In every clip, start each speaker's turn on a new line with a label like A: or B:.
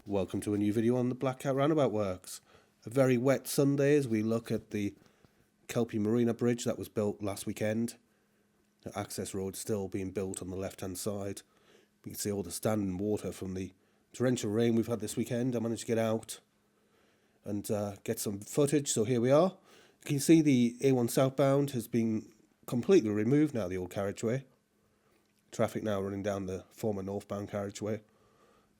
A: Welcome to a new video on the Black Cat Roundabout works. A very wet Sunday as we look at the Kelpie Marina Bridge that was built last weekend. The access road still being built on the left hand side. We can see all the standing water from the torrential rain we've had this weekend. I managed to get out and get some footage, so here we are. You can see the A1 southbound has been completely removed now, the old carriageway. Traffic now running down the former northbound carriageway.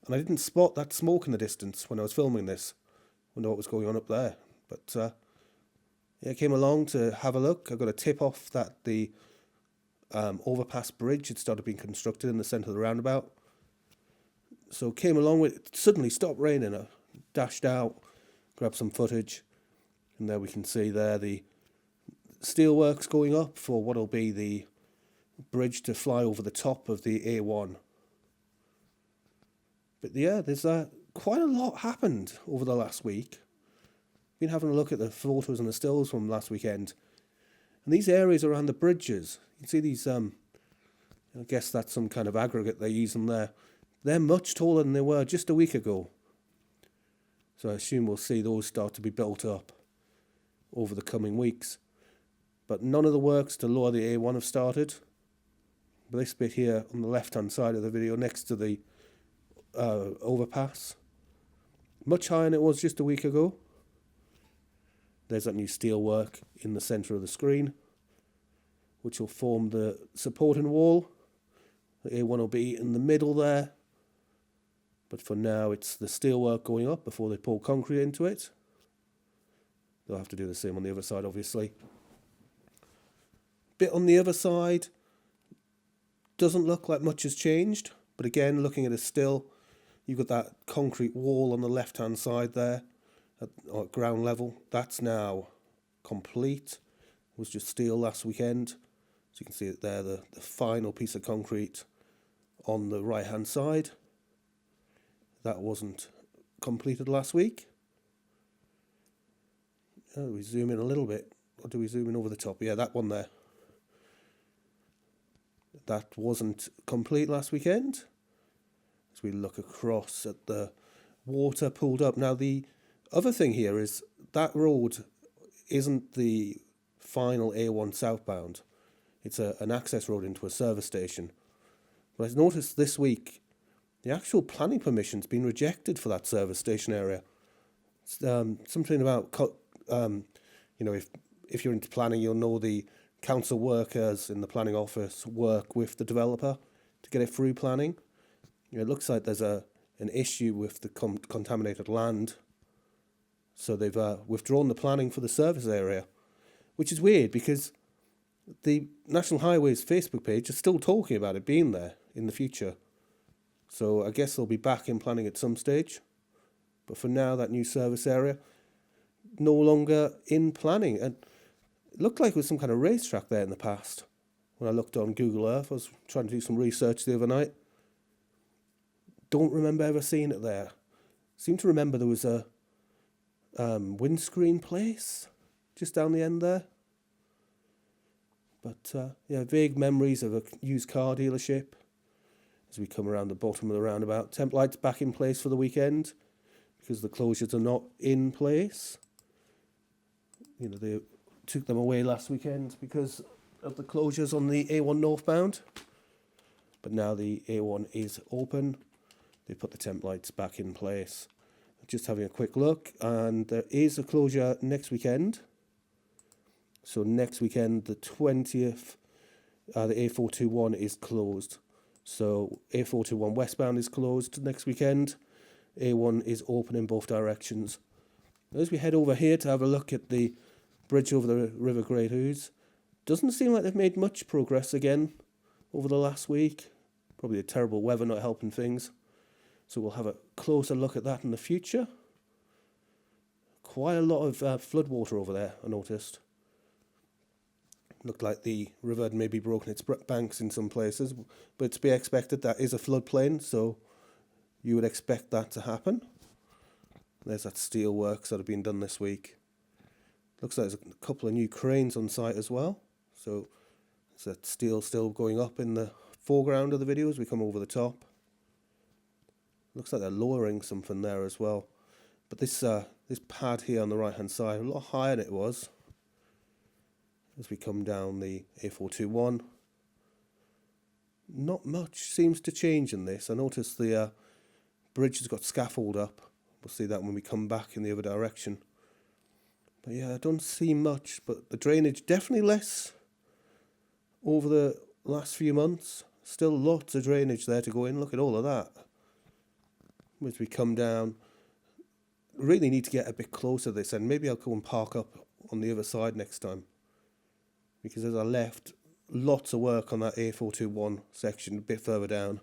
A: And I didn't spot that smoke in the distance when I was filming this. I wonder what was going on up there. But yeah, I came along to have a look. I got a tip off that the Overpass bridge had started being constructed in the centre of the roundabout. So came along with it. Suddenly stopped raining. I dashed out, grabbed some footage. And there we can see there the steelworks going up for what will be the bridge to fly over the top of the A1. But yeah, there's quite a lot happened over the last week. Been having a look at the photos and the stills from last weekend. And these areas around the bridges, you can see these, I guess that's some kind of aggregate they're using there. They're much taller than they were just a week ago. So I assume we'll see those start to be built up over the coming weeks. But none of the works to lower the A1 have started. But this bit here on the left-hand side of the video next to the overpass, much higher than it was just a week ago. There's that new steelwork in the centre of the screen, which will form the supporting wall. The A1 will be in the middle there, but for now it's the steelwork going up before they pour concrete into it. They'll have to do the same on the other side, obviously. Bit on the other side, doesn't look like much has changed, but again, looking at it still, you've got that concrete wall on the left-hand side there at ground level. That's now complete. It was just steel last weekend. So you can see it there, the final piece of concrete on the right-hand side. That wasn't completed last week. We zoom in a little bit. Or do we zoom in over the top? Yeah, that one there. That wasn't complete last weekend. As we look across at the water pulled up. Now the other thing here is that road isn't the final A1 southbound. It's an access road into a service station. But I've noticed this week the actual planning permission's been rejected for that service station area. It's, something about if you're into planning, you'll know the council workers in the planning office work with the developer to get it through planning. It looks like there's an issue with the contaminated land, so they've withdrawn the planning for the service area, which is weird because the National Highways Facebook page is still talking about it being there in the future. So I guess they'll be back in planning at some stage, but for now that new service area no longer in planning. And it looked like it was some kind of racetrack there in the past. When I looked on Google Earth, I was trying to do some research the other night. Don't remember ever seeing it there. Seem to remember there was a windscreen place just down the end there. But yeah, vague memories of a used car dealership. As we come around the bottom of the roundabout, temp lights back in place for the weekend because the closures are not in place. You know, they took them away last weekend because of the closures on the A1 northbound. But now the A1 is open. They put the temp lights back in place. Just having a quick look, and there is a closure next weekend. So next weekend, the 20th, the A421 is closed. So A421 westbound is closed next weekend. A1 is open in both directions. As we head over here to have a look at the bridge over the River Great Ouse, doesn't seem like they've made much progress again over the last week. Probably the terrible weather not helping things. So we'll have a closer look at that in the future. Quite a lot of floodwater over there, I noticed. Looked like the river had maybe broken its banks in some places, but to be expected, that is a floodplain, so you would expect that to happen. There's that steel works that have been done this week. Looks like there's a couple of new cranes on site as well. So there's that steel still going up in the foreground of the video as we come over the top. Looks like they're lowering something there as well. But this pad here on the right hand side, a lot higher than it was. As we come down the A421, not much seems to change in this. I noticed the bridge has got scaffold up. We'll see that when we come back in the other direction. But yeah, I don't see much, but the drainage definitely less over the last few months. Still lots of drainage there to go in. Look at all of that. As we come down, really need to get a bit closer to this end. Maybe I'll go and park up on the other side next time. Because as I left, lots of work on that A421 section a bit further down.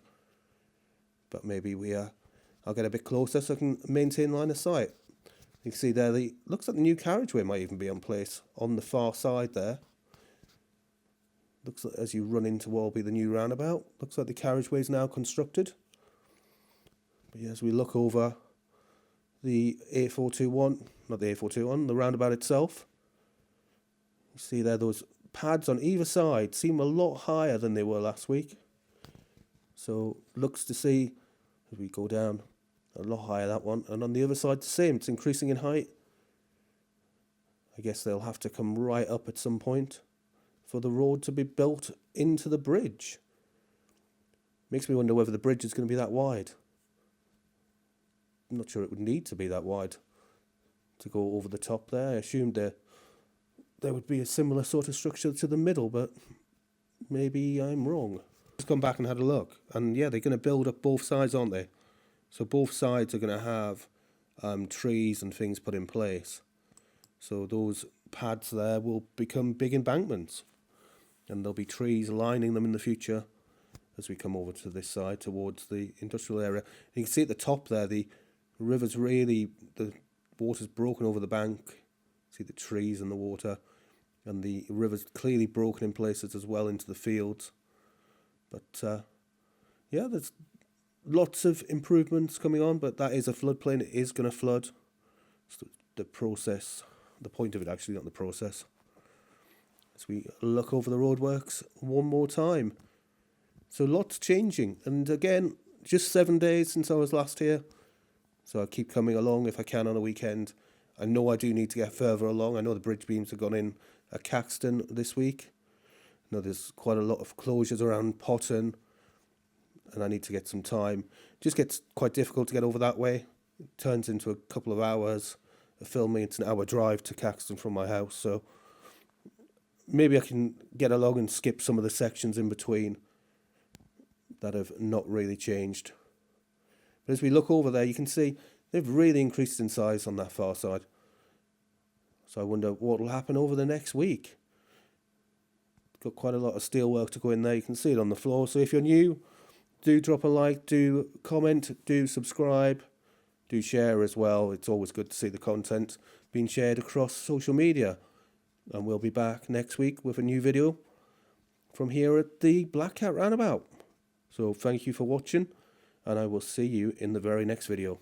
A: But maybe I'll get a bit closer so I can maintain line of sight. You can see there, looks like the new carriageway might even be in place on the far side there. Looks like as you run into what will be the new roundabout, looks like the carriageway is now constructed. But yeah, as we look over the A421, not the A421, the roundabout itself, you see there those pads on either side seem a lot higher than they were last week. So looks to see, as we go down, a lot higher that one, and on the other side the same, it's increasing in height. I guess they'll have to come right up at some point for the road to be built into the bridge. Makes me wonder whether the bridge is going to be that wide. I'm not sure it would need to be that wide to go over the top there. I assumed there would be a similar sort of structure to the middle, but maybe I'm wrong. Just gone back and had a look, and yeah, they're going to build up both sides, aren't they? So both sides are going to have trees and things put in place. So those pads there will become big embankments, and there'll be trees lining them in the future as we come over to this side towards the industrial area. And you can see at the top there, the river's really, the water's broken over the bank. See the trees and the water, and the river's clearly broken in places as well into the fields. But yeah, there's lots of improvements coming on, but that is a floodplain. It is going to flood. It's the process, the point of it actually, not the process. As we look over the roadworks one more time. So lots changing. And again, just 7 days since I was last here. So I keep coming along if I can on a weekend. I know I do need to get further along. I know the bridge beams have gone in at Caxton this week. I know there's quite a lot of closures around Potton, and I need to get some time. It just gets quite difficult to get over that way. It turns into a couple of hours of filming. It's an hour drive to Caxton from my house, so maybe I can get along and skip some of the sections in between that have not really changed. But as we look over there, you can see they've really increased in size on that far side. So I wonder what will happen over the next week. Got quite a lot of steel work to go in there. You can see it on the floor. So if you're new, do drop a like, do comment, do subscribe, do share as well. It's always good to see the content being shared across social media. And we'll be back next week with a new video from here at the Black Cat Roundabout. So thank you for watching, and I will see you in the very next video.